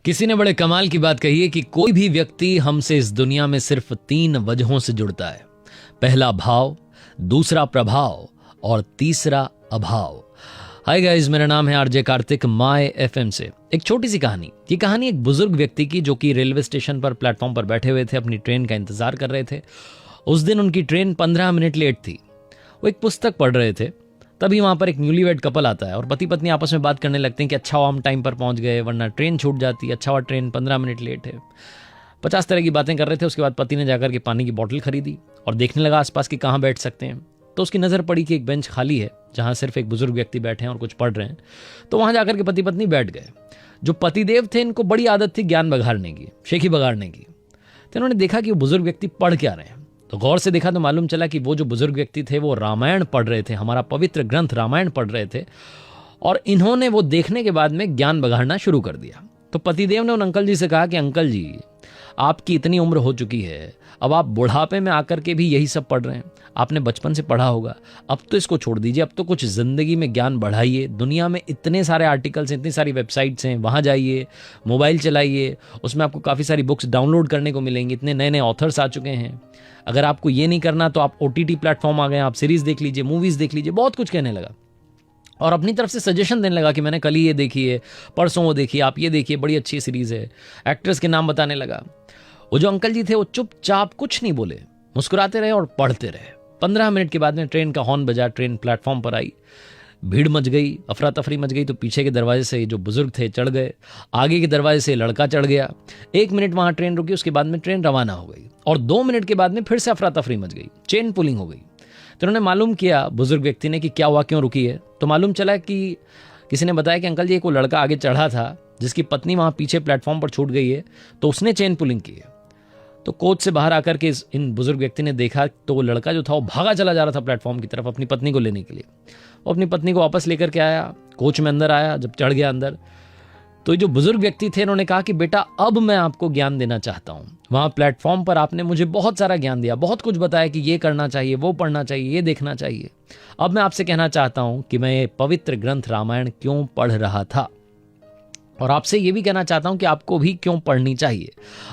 किसी ने बड़े कमाल की बात कही है कि कोई भी व्यक्ति हमसे इस दुनिया में सिर्फ 3 वजहों से जुड़ता है। पहला भाव, दूसरा प्रभाव और तीसरा अभाव। हाय गाइस, मेरा नाम है आरजे कार्तिक, माय एफएम से। एक छोटी सी कहानी। ये कहानी एक बुजुर्ग व्यक्ति की जो कि रेलवे स्टेशन पर प्लेटफॉर्म पर बैठे हुए थे, अपनी ट्रेन का इंतजार कर रहे थे। उस दिन उनकी ट्रेन 15 मिनट लेट थी। वो एक पुस्तक पढ़ रहे थे। तभी वहां पर एक न्यूलीवेड कपल आता है और पति पत्नी आपस में बात करने लगते हैं कि अच्छा हुआ हम टाइम पर पहुंच गए, वरना ट्रेन छूट जाती। अच्छा हुआ ट्रेन 15 मिनट लेट है। 50 तरह की बातें कर रहे थे। उसके बाद पति ने जाकर के पानी की बोतल खरीदी और देखने लगा आसपास कि कहाँ बैठ सकते हैं। तो उसकी नज़र पड़ी कि एक बेंच खाली है जहाँ सिर्फ एक बुजुर्ग व्यक्ति बैठे हैं और कुछ पढ़ रहे हैं। तो वहाँ जाकर के पति पत्नी बैठ गए। जो पतिदेव थे, इनको बड़ी आदत थी ज्ञान बघाड़ने की, शेखी बगाड़ने की। तो इन्होंने देखा कि वो बुजुर्ग व्यक्ति पढ़ क्या रहे हैं। तो गौर से देखा तो मालूम चला कि वो जो बुजुर्ग व्यक्ति थे वो रामायण पढ़ रहे थे, हमारा पवित्र ग्रंथ रामायण पढ़ रहे थे। और इन्होंने वो देखने के बाद में ज्ञान बघाड़ना शुरू कर दिया। तो पतिदेव ने उन अंकल जी से कहा कि अंकल जी, आपकी इतनी उम्र हो चुकी है, अब आप बुढ़ापे में आकर के भी यही सब पढ़ रहे हैं। आपने बचपन से पढ़ा होगा, अब तो इसको छोड़ दीजिए। अब तो कुछ जिंदगी में ज्ञान बढ़ाइए। दुनिया में इतने सारे आर्टिकल्स हैं, इतनी सारी वेबसाइट्स हैं, वहाँ जाइए, मोबाइल चलाइए, उसमें आपको काफ़ी सारी बुक्स डाउनलोड करने को मिलेंगी। इतने नए नए ऑथर्स आ चुके हैं। अगर आपको ये नहीं करना तो आप OTT प्लेटफॉर्म आ गए, आप सीरीज़ देख लीजिए, मूवीज़ देख लीजिए। बहुत कुछ कहने लगा और अपनी तरफ से सजेशन देने लगा कि मैंने कल ही ये देखी है, परसों वो देखी, आप ये देखिए, बड़ी अच्छी सीरीज़ है। एक्ट्रेस के नाम बताने लगा। वो जो अंकल जी थे वो चुपचाप कुछ नहीं बोले, मुस्कुराते रहे और पढ़ते रहे। 15 मिनट के बाद में ट्रेन का हॉर्न बजा, ट्रेन प्लेटफॉर्म पर आई। भीड़ मच गई, अफरा तफरी मच गई। तो पीछे के दरवाजे से जो बुजुर्ग थे चढ़ गए, आगे के दरवाजे से लड़का चढ़ गया। 1 मिनट वहां ट्रेन रुकी, उसके बाद में ट्रेन रवाना हो गई और 2 मिनट के बाद में फिर से अफरा तफरी मच गई, चेन पुलिंग हो गई। तो उन्होंने मालूम किया बुजुर्ग व्यक्ति ने कि क्या हुआ, क्यों रुकी है। तो मालूम चला कि किसी ने बताया कि अंकल जी, एक वो लड़का आगे चढ़ा था जिसकी पत्नी वहां पीछे प्लेटफॉर्म पर छूट गई है, तो उसने चेन पुलिंग की है। तो कोच से बाहर आकर के इन बुजुर्ग व्यक्ति ने देखा तो वो लड़का जो था वो भागा चला जा रहा था प्लेटफॉर्म की तरफ अपनी पत्नी को लेने के लिए। वो अपनी पत्नी को वापस लेकर के आया, कोच में अंदर आया। जब चढ़ गया अंदर तो जो बुजुर्ग व्यक्ति थे इन्होंने कहा कि बेटा, अब मैं आपको ज्ञान देना चाहता हूँ। वहाँ प्लेटफॉर्म पर आपने मुझे बहुत सारा ज्ञान दिया, बहुत कुछ बताया कि ये करना चाहिए, वो पढ़ना चाहिए, ये देखना चाहिए। अब मैं आपसे कहना चाहता हूँ कि मैं ये पवित्र ग्रंथ रामायण क्यों पढ़ रहा था, और आपसे ये भी कहना चाहता हूं कि आपको भी क्यों पढ़नी चाहिए।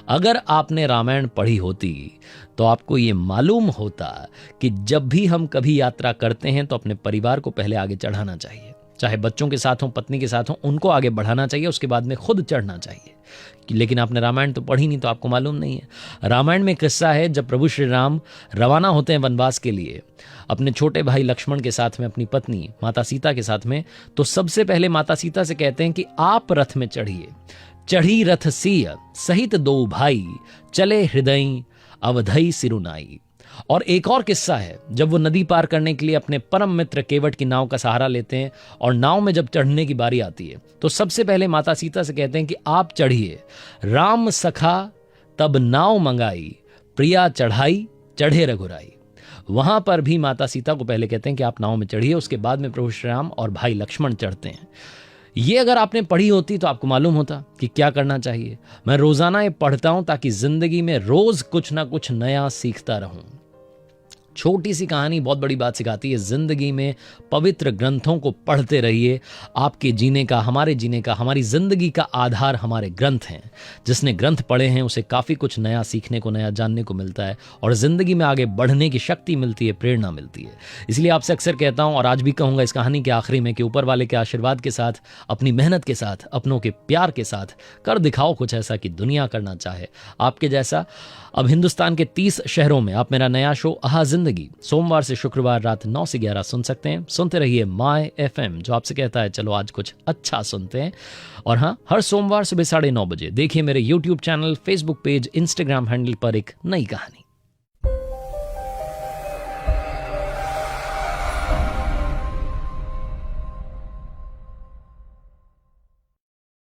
अगर आपने रामायण पढ़ी होती तो आपको ये मालूम होता कि जब भी हम कभी यात्रा करते हैं तो अपने परिवार को पहले आगे चढ़ाना चाहिए। चाहे बच्चों के साथ हो, पत्नी के साथ हो, उनको आगे बढ़ाना चाहिए, उसके बाद में खुद चढ़ना चाहिए। लेकिन आपने रामायण तो पढ़ी नहीं, तो आपको मालूम नहीं है। रामायण में किस्सा है जब प्रभु श्री राम रवाना होते हैं वनवास के लिए अपने छोटे भाई लक्ष्मण के साथ में, अपनी पत्नी माता सीता के साथ में। तो सबसे पहले माता सीता से कहते हैं कि आप रथ में चढ़िए। चढ़ी रथ सिय सहित 2 भाई, चले हृदय अवधई सिरुनाई। और एक और किस्सा है जब वो नदी पार करने के लिए अपने परम मित्र केवट की नाव का सहारा लेते हैं और नाव में जब चढ़ने की बारी आती है तो सबसे पहले माता सीता से कहते हैं कि आप चढ़िए। राम सखा तब नाव मंगाई, प्रिया चढ़ाई चढ़े रघुराई। वहां पर भी माता सीता को पहले कहते हैं कि आप नाव में चढ़िए, उसके बाद में प्रभु श्री राम और भाई लक्ष्मण चढ़ते हैं। ये अगर आपने पढ़ी होती तो आपको मालूम होता कि क्या करना चाहिए। मैं रोजाना ये पढ़ता हूं ताकि जिंदगी में रोज कुछ ना कुछ नया सीखता रहूं। छोटी सी कहानी बहुत बड़ी बात सिखाती है। जिंदगी में पवित्र ग्रंथों को पढ़ते रहिए। आपके जीने का, हमारे जीने का, हमारी जिंदगी का आधार हमारे ग्रंथ हैं। जिसने ग्रंथ पढ़े हैं उसे काफ़ी कुछ नया सीखने को, नया जानने को मिलता है और ज़िंदगी में आगे बढ़ने की शक्ति मिलती है, प्रेरणा मिलती है। इसलिए आपसे अक्सर कहता हूँ और आज भी कहूँगा इस कहानी के आखिरी में कि ऊपर वाले के आशीर्वाद के साथ, अपनी मेहनत के साथ, अपनों के प्यार के साथ कर दिखाओ कुछ ऐसा कि दुनिया करना चाहे आपके जैसा। अब हिंदुस्तान के 30 शहरों में आप मेरा नया शो आहा जिंदगी सोमवार से शुक्रवार रात 9 से 11 सुन सकते हैं। सुनते रहिए माय FM, जो आपसे कहता है चलो आज कुछ अच्छा सुनते हैं। और हाँ, हर सोमवार सुबह 9:30 बजे देखिए मेरे YouTube channel, Facebook page, Instagram handle पर एक नई कहानी।